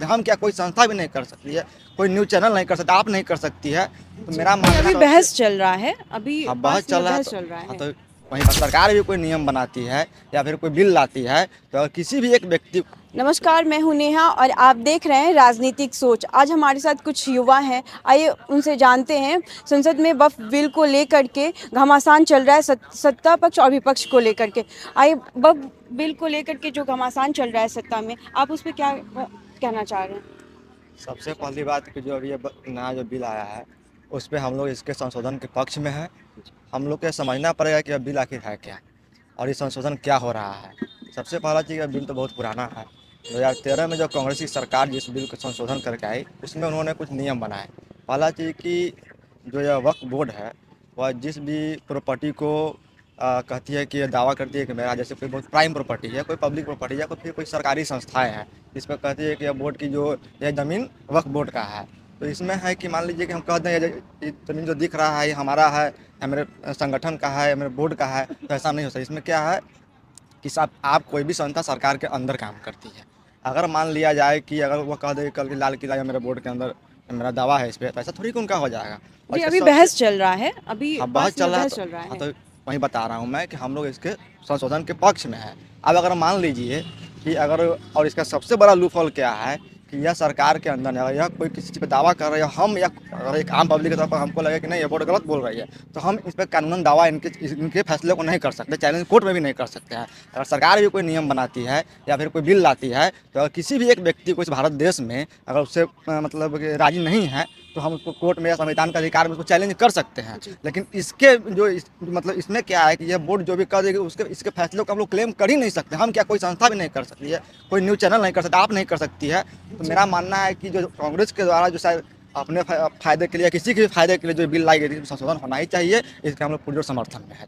सकते, हम क्या कोई संस्था भी नहीं कर सकती है, कोई न्यूज़ चैनल नहीं कर सकता, आप नहीं कर सकती है। तो मेरा नहीं, मानना अभी है बहस चल रहा है, अभी हाँ बहस पास चल में रहा है बहस तो चल रहा हाँ है। तो वहीं पर सरकार भी कोई नियम बनाती है या फिर कोई बिल लाती है, तो अगर किसी भी एक व्यक्ति नमस्कार, मैं हूं नेहा और आप देख रहे हैं राजनीतिक सोच। आज हमारे साथ कुछ युवा हैं, आइए उनसे जानते हैं। संसद में वक्फ बिल को लेकर के घमासान चल रहा है, सत्ता पक्ष और विपक्ष को लेकर के। आइए, वक्फ बिल को लेकर के जो घमासान चल रहा है सत्ता में, आप उस पर क्या कहना चाह रहे हैं? सबसे पहली बात कि जो अभी ये नया जो बिल आया है उस पे हम लोग इसके संशोधन के पक्ष में हैं। हम लोग को समझना पड़ेगा कि यह बिल आखिर है क्या और ये संशोधन क्या हो रहा है। सबसे पहला चीज़, यह बिल तो बहुत पुराना है। 2013 में जो कांग्रेस की सरकार जिस बिल का संशोधन करके आई उसमें उन्होंने कुछ नियम बनाए। पहला चीज़ कि जो यह वक्फ बोर्ड है वह जिस भी प्रॉपर्टी को कहती है कि ये दावा करती है कि मेरा, जैसे कोई बहुत प्राइम प्रॉपर्टी है, कोई पब्लिक प्रॉपर्टी है, फिर कोई सरकारी संस्थाएं हैं इस पर कहती है कि यह बोर्ड की जो यह ज़मीन वक्फ बोर्ड का है। तो इसमें है कि मान लीजिए कि हम कहते हैं ये ज़मीन जो दिख रहा है ये हमारा है, या मेरे संगठन का है, या मेरे बोर्ड का है, तो ऐसा नहीं हो सकता। इसमें क्या है कि साहब आप कोई भी संस्था सरकार के अंदर काम करती है, अगर मान लिया जाए कि अगर वो कह दे कल के लाल किला या मेरे बोर्ड के अंदर मेरा दावा है इस पर, तो ऐसा थोड़ी कि उनका हो जाएगा। और जी, इसका अभी सबसे बहस चल रहा है, अभी हाँ बहस पास चल में रहा है बहस तो चल रहा हाँ है। तो वही बता रहा हूँ मैं कि हम लोग इसके संशोधन के पक्ष में हैं। अब अगर मान लीजिए कि अगर, और इसका सबसे बड़ा लूपहोल क्या है कि यह सरकार के अंदर है, अगर यह कोई किसी चीज़ पे दावा कर रहा है, हम या अगर एक आम पब्लिक के तौर पर हमको लगे कि नहीं ये बोर्ड गलत बोल रही है, तो हम इस पर कानूनन दावा इनके फैसले को नहीं कर सकते, चैलेंज कोर्ट में भी नहीं कर सकते हैं। अगर सरकार भी कोई नियम बनाती है या फिर कोई बिल लाती है, तो अगर किसी भी एक व्यक्ति को इस भारत देश में अगर उससे मतलब कि राजी नहीं है, तो हम उसको कोर्ट में या संविधान के अधिकार में उसको चैलेंज कर सकते हैं। लेकिन इसके जो मतलब इसमें क्या है कि यह बोर्ड जो भी कर देगी उसके इसके फैसलों को हम लोग क्लेम कर ही नहीं सकते, हम क्या कोई संस्था भी नहीं कर सकती है, कोई न्यूज़ चैनल नहीं कर सकता, आप नहीं कर सकती है। तो मेरा मानना है कि जो कांग्रेस के द्वारा जो शायद अपने फायदे के लिए, किसी के भी फायदे के लिए जो बिल लाई गई थी, संशोधन होना ही चाहिए। इसके हम लोग पुरजोर समर्थन में है।